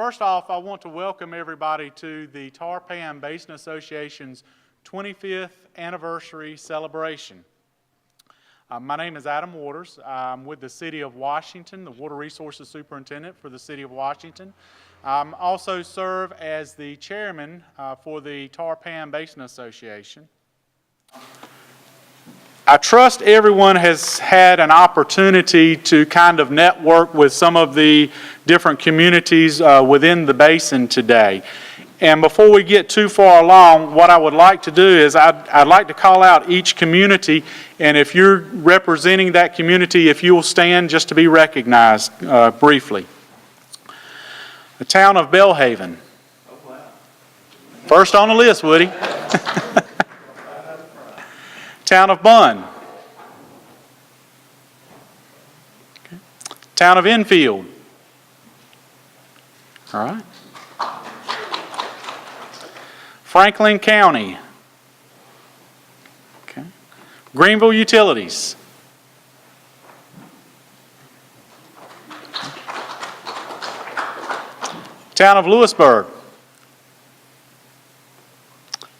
First off, I want to welcome everybody to the Tarpon Basin Association's 25th anniversary celebration. My name is Adam Waters. I'm with the City of Washington, the Water Resources Superintendent for the City of Washington. I also serve as the chairman for the Tarpon Basin Association. I trust everyone has had an opportunity to kind of network with some of the different communities within the basin today. And before we get too far along, what I would like to do is I'd like to call out each community, and if you're representing that community, if you will stand just to be recognized briefly. The town of Belhaven. First on the list, Woody. Town of Bunn. Okay. Town of Enfield. All right. Franklin County. Okay. Greenville Utilities. Town of Lewisburg.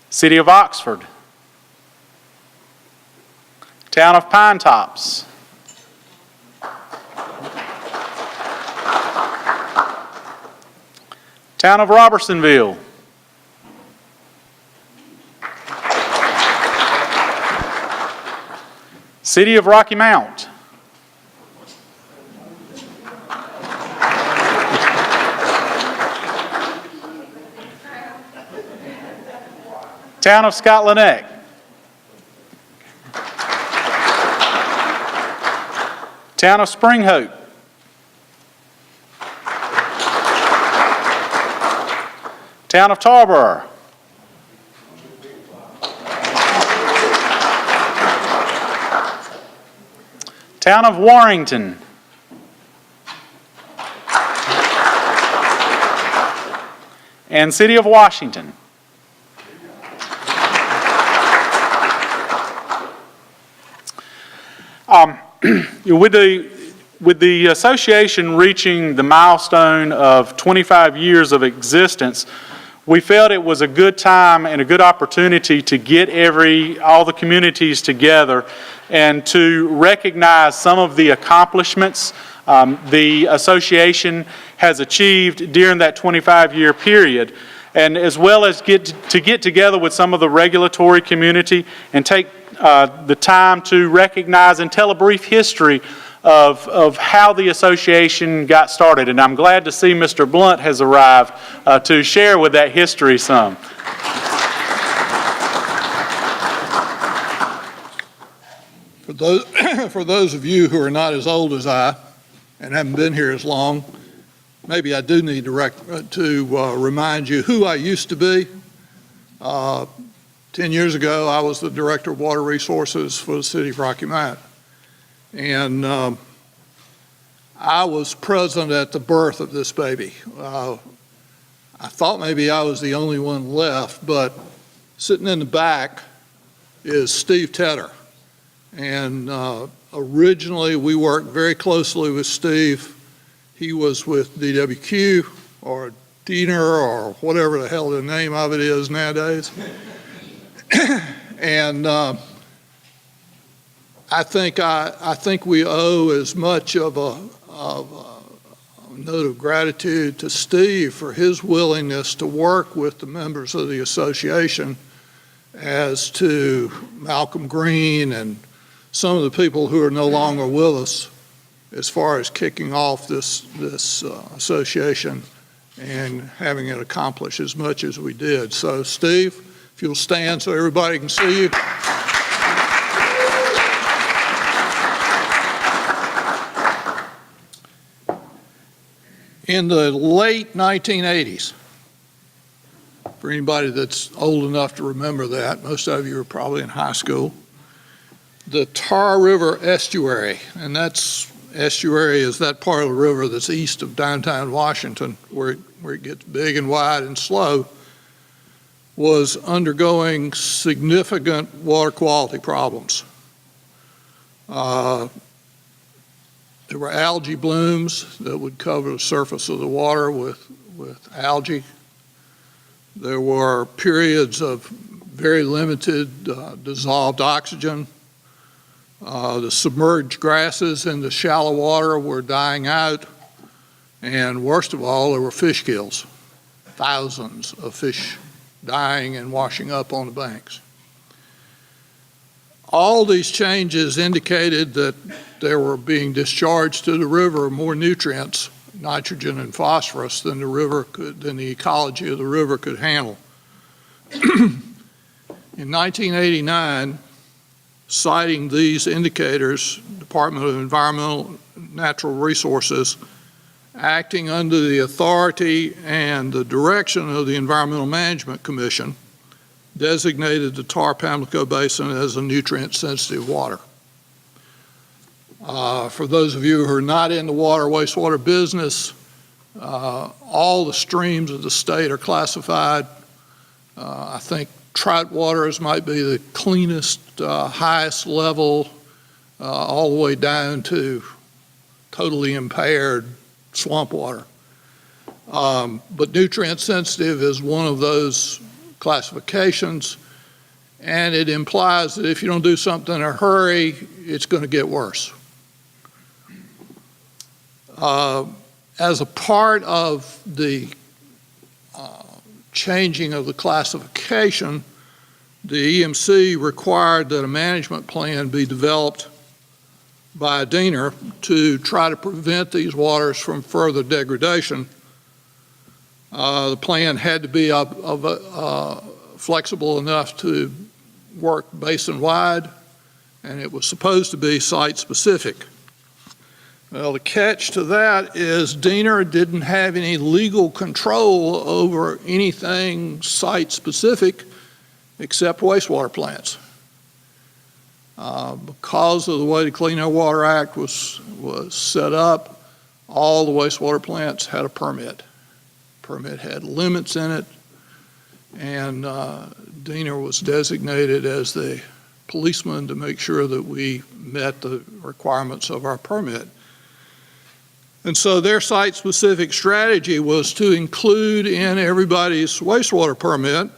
City of Oxford. Town of Pine Tops. Town of Robertsonville. City of Rocky Mount. Town of Scotland Neck. Town of Spring Hope. Town of Tarboro. Town of Warrington. And City of Washington. With the association reaching the milestone of 25 years of existence, we felt it was a good time and a good opportunity to get all the communities together and to recognize some of the accomplishments the association has achieved during that 25-year period, and as well as get together with some of the regulatory community and take the time to recognize and tell a brief history of how the association got started. And I'm glad to see Mr. Blount has arrived to share with that history some. For those of you who are not as old as I and haven't been here as long, maybe I do need to remind you who I used to be. 10 years ago, I was the Director of Water Resources for the City of Rocky Mount. And I was present at the birth of this baby. I thought maybe I was the only one left, but sitting in the back is Steve Tedder. And originally we worked very closely with Steve. He was with DWQ or Diener or whatever the hell the name of it is nowadays. And I think we owe as much of a note of gratitude to Steve for his willingness to work with the members of the association as to Malcolm Green and some of the people who are no longer with us as far as kicking off this association and having it accomplish as much as we did. So Steve, if you'll stand so everybody can see you. In the late 1980s, for anybody that's old enough to remember that, most of you are probably in high school, the Tar River estuary, and that's estuary is that part of the river that's east of downtown Washington where it gets big and wide and slow, was undergoing significant water quality problems. There were algae blooms that would cover the surface of the water with with algae. There were periods of very limited dissolved oxygen. The submerged grasses in the shallow water were dying out. And worst of all, there were fish kills. Thousands of fish dying and washing up on the banks. All these changes indicated that there were being discharged to the river more nutrients, nitrogen and phosphorus, than the ecology of the river could handle. In 1989, citing these indicators, Department of Environmental and Natural Resources, acting under the authority and the direction of the Environmental Management Commission, designated the Tar-Pamlico Basin as a nutrient-sensitive water. For those of you who are not in the wastewater business, all the streams of the state are classified. I think trout waters might be the cleanest, highest level, all the way down to totally impaired swamp water. But nutrient sensitive is one of those classifications, and it implies that if you don't do something in a hurry, it's going to get worse. As a part of the changing of the classification, the EMC required that a management plan be developed by a DENR to try to prevent these waters from further degradation. The plan had to be flexible enough to work basin-wide, and it was supposed to be site-specific. Well, the catch to that is DENR didn't have any legal control over anything site-specific except wastewater plants. Because of the way the Clean Air Water Act was set up, all the wastewater plants had a permit. Permit had limits in it, and DENR was designated as the policeman to make sure that we met the requirements of our permit. And so their site-specific strategy was to include in everybody's wastewater permit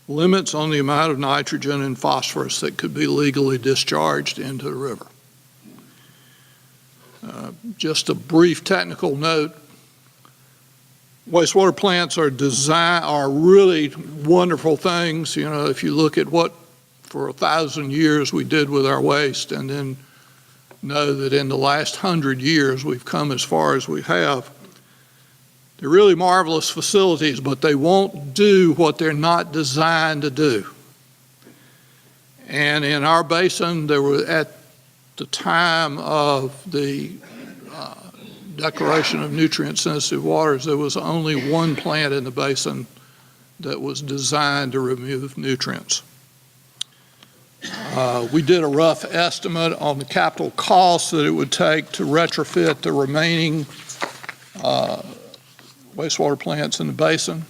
limits on the amount of nitrogen and phosphorus that could be legally discharged into the river. Just a brief technical note, wastewater plants are really wonderful things. You know, if you look at what for 1,000 years we did with our waste, and then know that in the last 100 years we've come as far as we have. They're really marvelous facilities, but they won't do what they're not designed to do. And in our basin, there were, at the time of the declaration of nutrient-sensitive waters, there was only one plant in the basin that was designed to remove nutrients. We did a rough estimate on the capital costs that it would take to retrofit the remaining wastewater plants in the basin.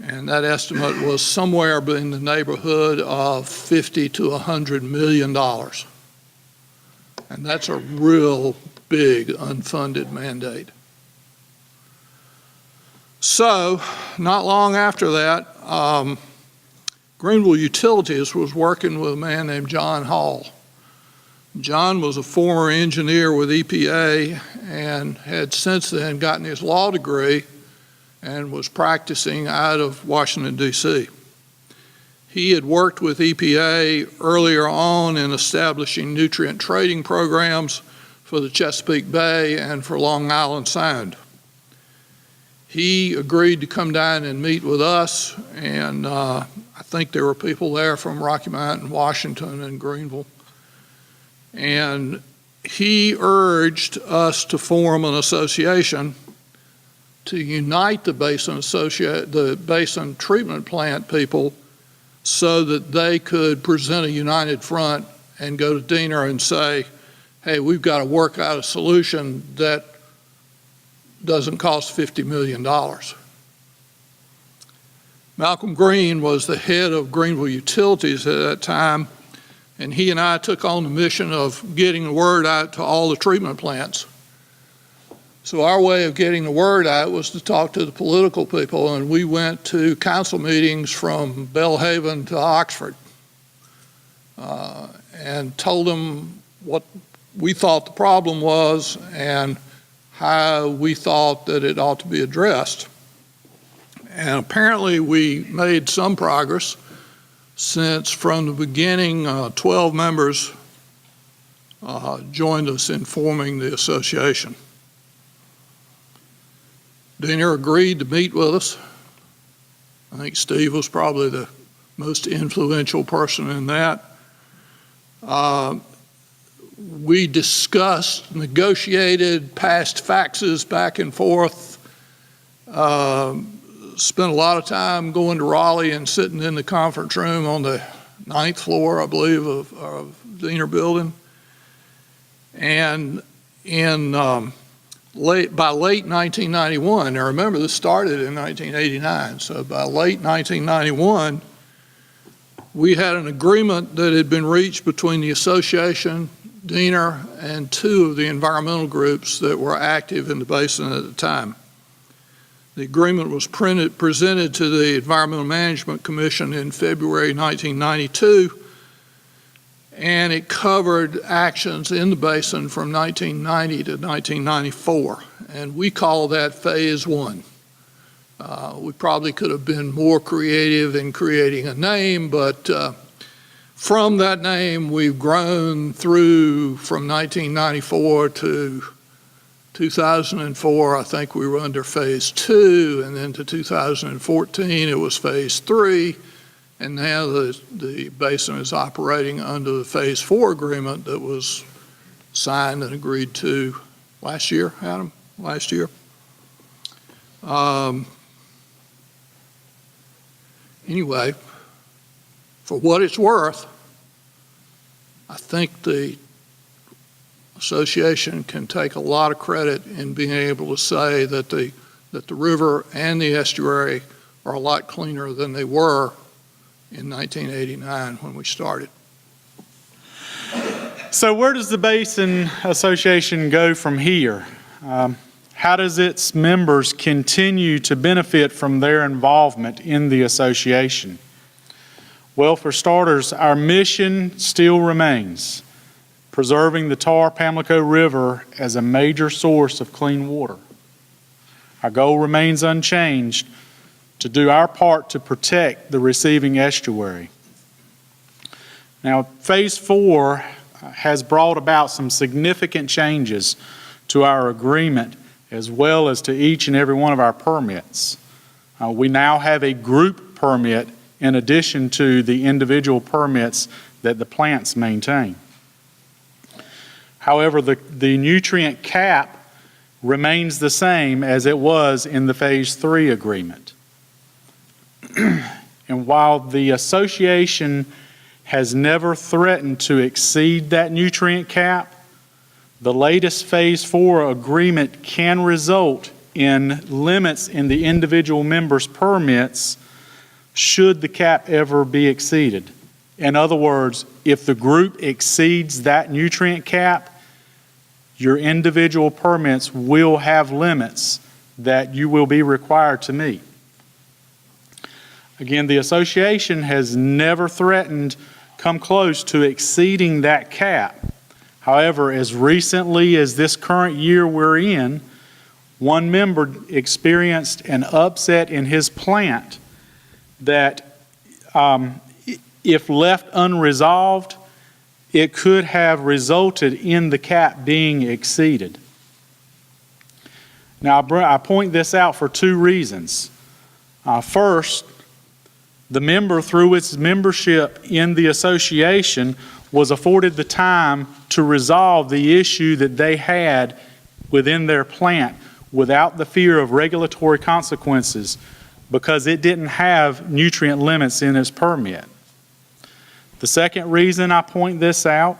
And that estimate was somewhere in the neighborhood of $50 to $100 million. And that's a real big unfunded mandate. So, not long after that, Greenville Utilities was working with a man named John Hall. John was a former engineer with EPA and had since then gotten his law degree and was practicing out of Washington, D.C. He had worked with EPA earlier on in establishing nutrient trading programs for the Chesapeake Bay and for Long Island Sound. He agreed to come down and meet with us, and I think there were people there from Rocky Mountain, Washington, and Greenville. And he urged us to form an association to unite the basin treatment plant people so that they could present a united front and go to DENR and say, hey, we've got to work out a solution that doesn't cost $50 million. Malcolm Green was the head of Greenville Utilities at that time, and he and I took on the mission of getting the word out to all the treatment plants. So our way of getting the word out was to talk to the political people, and we went to council meetings from Belhaven to Oxford and told them what we thought the problem was and how we thought that it ought to be addressed. And apparently we made some progress, since from the beginning 12 members joined us in forming the association. Diener agreed to meet with us. I think Steve was probably the most influential person in that. We discussed, negotiated, passed faxes back and forth, spent a lot of time going to Raleigh and sitting in the conference room on the 9th floor, I believe, of Diener Building. And by late 1991, now remember this started in 1989, so by late 1991, we had an agreement that had been reached between the association, Diener, and two of the environmental groups that were active in the basin at the time. The agreement was presented to the Environmental Management Commission in February 1992, and it covered actions in the basin from 1990 to 1994, and we call that Phase 1. We probably could have been more creative in creating a name, but from that name we've grown through from 1994 to 2004. I think we were under Phase 2, and then to 2014 it was Phase 3, and now the basin is operating under the Phase 4 agreement that was signed and agreed to last year, Adam, last year. Anyway, for what it's worth, I think the association can take a lot of credit in being able to say that the river and the estuary are a lot cleaner than they were in 1989 when we started. So where does the Basin Association go from here? How does its members continue to benefit from their involvement in the association? Well, for starters, our mission still remains preserving the Tar-Pamlico River as a major source of clean water. Our goal remains unchanged to do our part to protect the receiving estuary. Now, Phase 4 has brought about some significant changes to our agreement as well as to each and every one of our permits. We now have a group permit in addition to the individual permits that the plants maintain. However, the nutrient cap remains the same as it was in the Phase 3 agreement. And while the association has never threatened to exceed that nutrient cap, the latest Phase 4 agreement can result in limits in the individual members' permits should the cap ever be exceeded. In other words, if the group exceeds that nutrient cap, your individual permits will have limits that you will be required to meet. Again, the association has never threatened come close to exceeding that cap. However, as recently as this current year we're in, one member experienced an upset in his plant that if left unresolved, it could have resulted in the cap being exceeded. Now, I point this out for two reasons. First, the member, through its membership in the association, was afforded the time to resolve the issue that they had within their plant without the fear of regulatory consequences because it didn't have nutrient limits in its permit. The second reason I point this out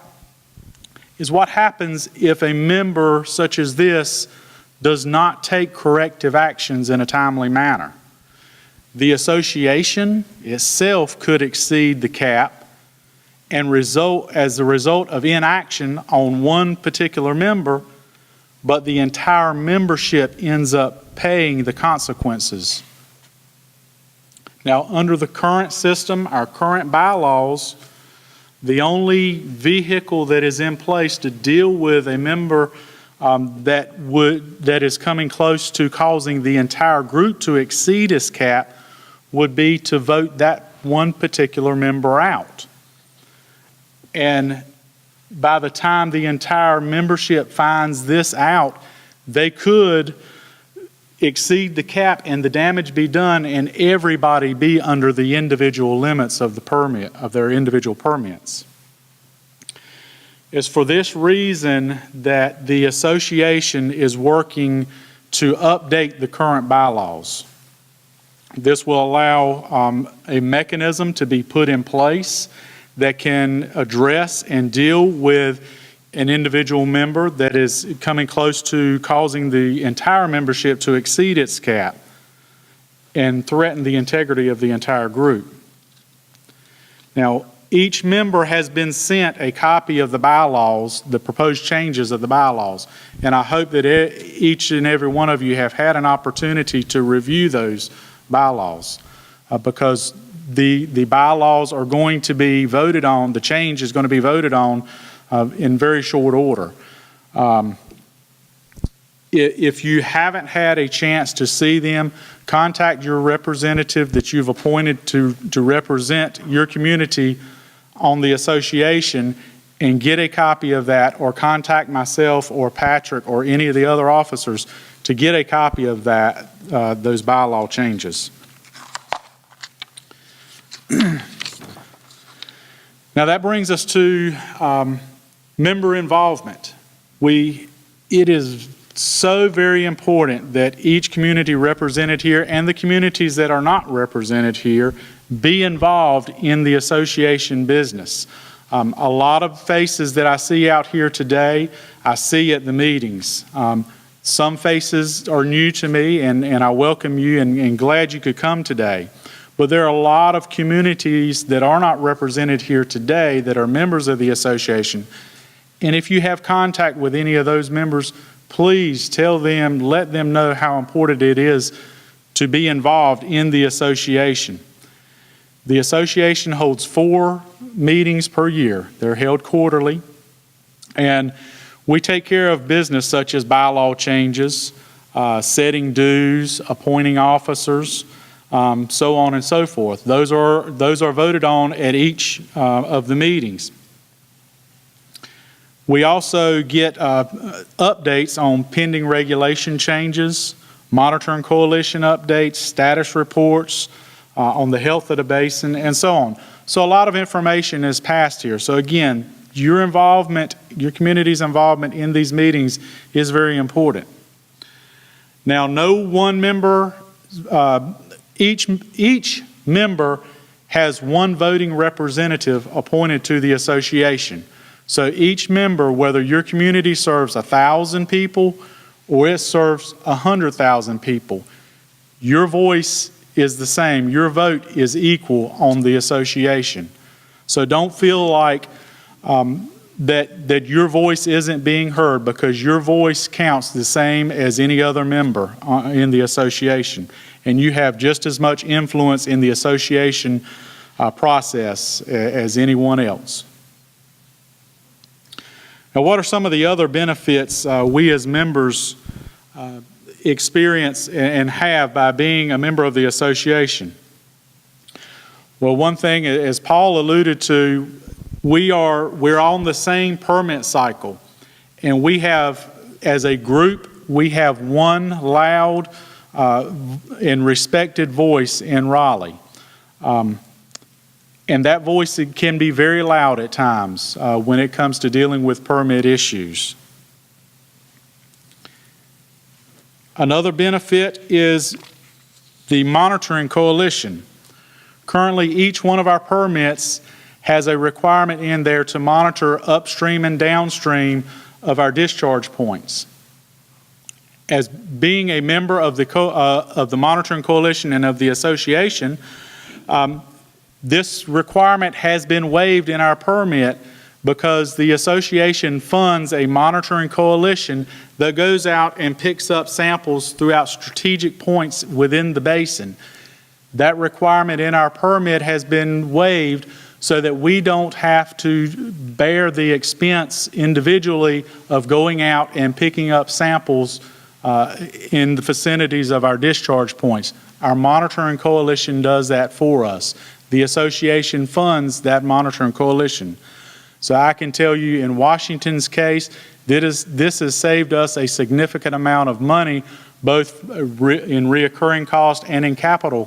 is what happens if a member such as this does not take corrective actions in a timely manner. The association itself could exceed the cap and as a result of inaction on one particular member, but the entire membership ends up paying the consequences. Now, under the current system, our current bylaws, the only vehicle that is in place to deal with a member that is coming close to causing the entire group to exceed its cap would be to vote that one particular member out. And by the time the entire membership finds this out, they could exceed the cap and the damage be done and everybody be under the individual limits of the permit, of their individual permits. It's for this reason that the association is working to update the current bylaws. This will allow a mechanism to be put in place that can address and deal with an individual member that is coming close to causing the entire membership to exceed its cap and threaten the integrity of the entire group. Now, each member has been sent a copy of the bylaws, the proposed changes of the bylaws, and I hope that each and every one of you have had an opportunity to review those bylaws because the bylaws are going to be voted on, the change is going to be voted on in very short order. If you haven't had a chance to see them, contact your representative that you've appointed to represent your community on the association and get a copy of that, or contact myself or Patrick or any of the other officers to get a copy of that, those bylaw changes. Now that brings us to member involvement. It is so very important that each community represented here and the communities that are not represented here be involved in the association business. A lot of faces that I see out here today, I see at the meetings. Some faces are new to me and I welcome you and glad you could come today. But there are a lot of communities that are not represented here today that are members of the association. And if you have contact with any of those members, please tell them, let them know how important it is to be involved in the association. The association holds 4 meetings per year. They're held quarterly. And we take care of business such as bylaw changes, setting dues, appointing officers, so on and so forth. Those are voted on at each of the meetings. We also get updates on pending regulation changes, monitoring coalition updates, status reports on the health of the basin, and so on. So a lot of information is passed here. So again, your involvement, your community's involvement in these meetings is very important. Now, no one member, each member has one voting representative appointed to the association. So each member, whether your community serves 1,000 people or it serves 100,000 people, your voice is the same. Your vote is equal on the association. So don't feel like that your voice isn't being heard, because your voice counts the same as any other member in the association. And you have just as much influence in the association process as anyone else. Now, what are some of the other benefits we as members experience and have by being a member of the association? Well, one thing, as Paul alluded to, we're on the same permit cycle, and we have, as a group, we have one loud and respected voice in Raleigh. And that voice can be very loud at times when it comes to dealing with permit issues. Another benefit is the monitoring coalition. Currently, each one of our permits has a requirement in there to monitor upstream and downstream of our discharge points. As being a member of the monitoring coalition and of the association, this requirement has been waived in our permit because the association funds a monitoring coalition that goes out and picks up samples throughout strategic points within the basin. That requirement in our permit has been waived so that we don't have to bear the expense individually of going out and picking up samples in the vicinities of our discharge points. Our monitoring coalition does that for us. The association funds that monitoring coalition. So I can tell you in Washington's case, this has saved us a significant amount of money, both in reoccurring cost and in capital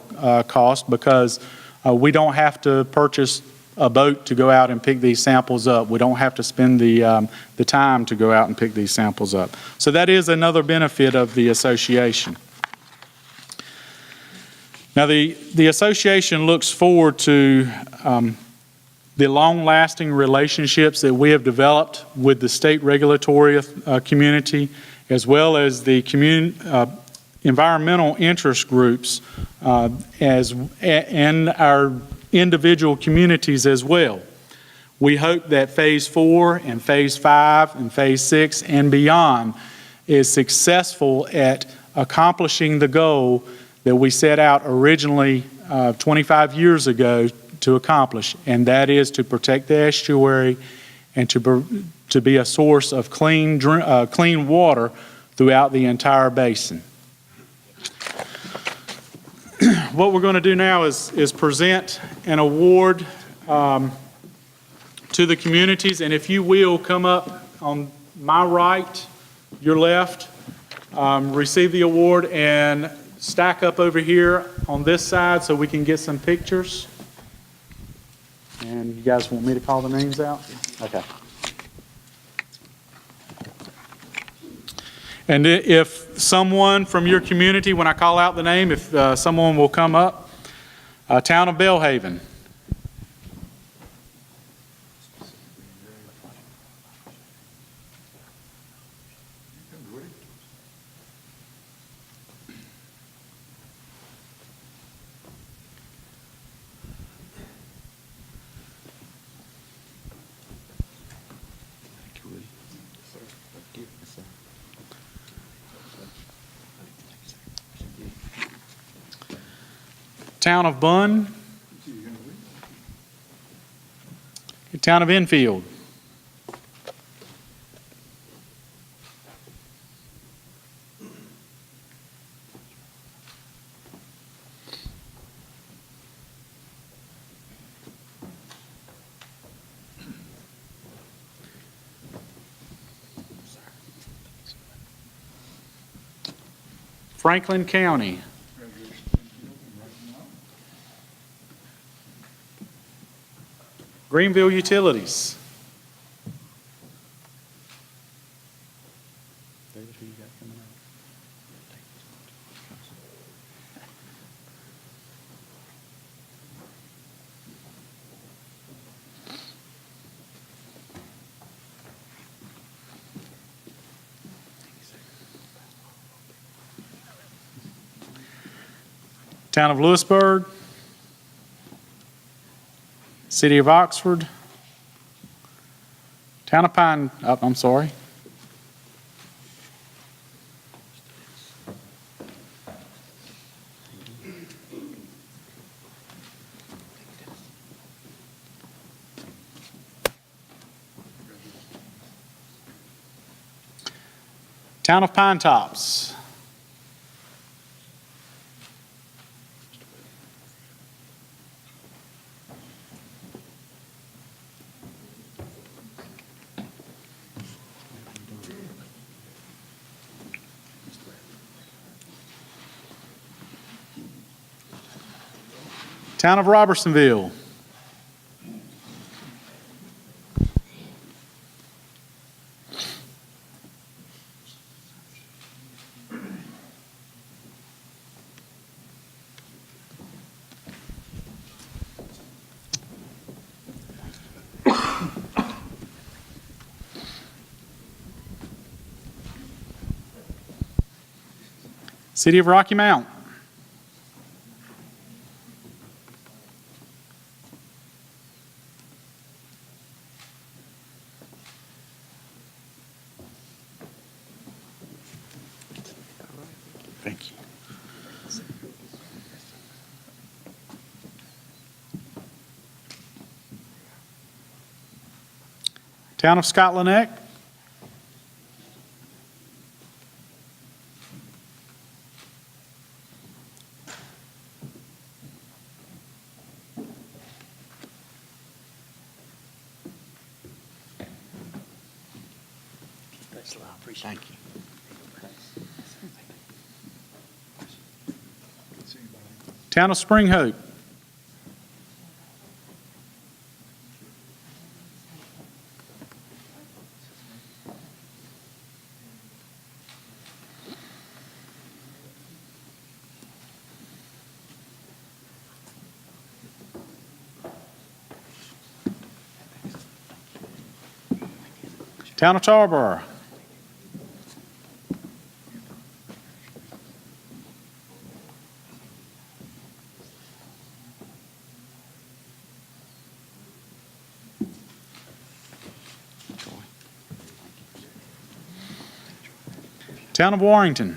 cost, because we don't have to purchase a boat to go out and pick these samples up. We don't have to spend the time to go out and pick these samples up. So that is another benefit of the association. Now the association looks forward to the long-lasting relationships that we have developed with the state regulatory community, as well as the environmental interest groups and our individual communities as well. We hope that Phase 4 and Phase 5 and Phase 6 and beyond is successful at accomplishing the goal that we set out originally 25 years ago to accomplish, and that is to protect the estuary and to be a source of clean water throughout the entire basin. What we're going to do now is present an award to the communities, and if you will come up on my right, your left, receive the award and stack up over here on this side so we can get some pictures. And you guys want me to call the names out? Okay. And if someone from your community, when I call out the name, if someone will come up, Town of Belhaven. Town of Bunn, Town of Enfield, Franklin County, Greenville Utilities. David, who you got coming up? Town of Lewisburg, City of Oxford, Town of Pine, I'm sorry. Town of Pine Tops. Town of Robertsonville. City of Rocky Mount. Thank you. Town of Scotland Neck. Thank you. Town of Spring Hope. Town of Tarboro. Town of Warrington.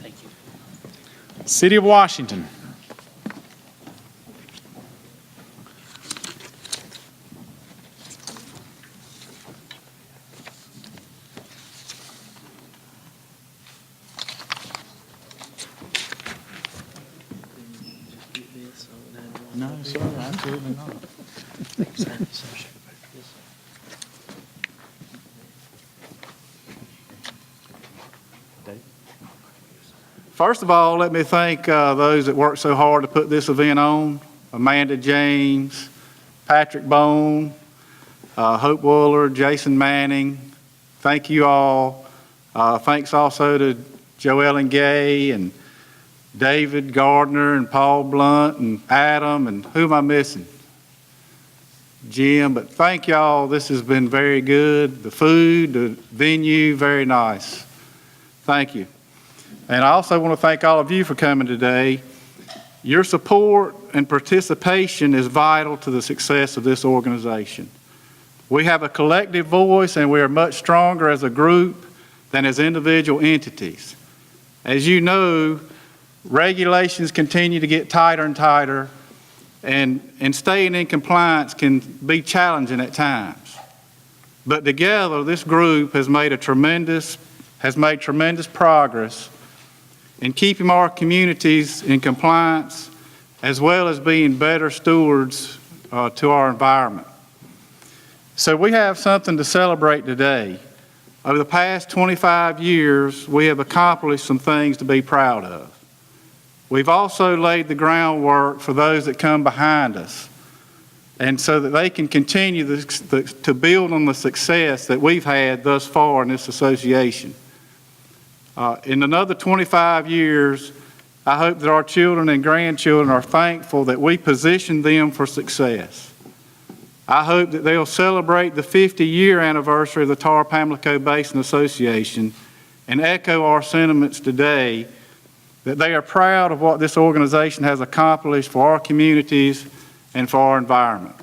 Thank you. City of Washington. No, sir, absolutely not. First of all, let me thank those that worked so hard to put this event on. Amanda James, Patrick Bone, Hope Wooler, Jason Manning. Thank you all. Thanks also to Joellen Gay and David Gardner and Paul Blount and Adam, and who am I missing? Jim, but thank y'all. This has been very good. The food, the venue, very nice. Thank you. And I also want to thank all of you for coming today. Your support and participation is vital to the success of this organization. We have a collective voice, and we are much stronger as a group than as individual entities. As you know, regulations continue to get tighter and tighter, and staying in compliance can be challenging at times. But together, this group has made tremendous progress in keeping our communities in compliance, as well as being better stewards to our environment. So we have something to celebrate today. Over the past 25 years, we have accomplished some things to be proud of. We've also laid the groundwork for those that come behind us, and so that they can continue to build on the success that we've had thus far in this association. In another 25 years, I hope that our children and grandchildren are thankful that we positioned them for success. I hope that they'll celebrate the 50-year anniversary of the Tar-Pamlico Basin Association and echo our sentiments today that they are proud of what this organization has accomplished for our communities and for our environment.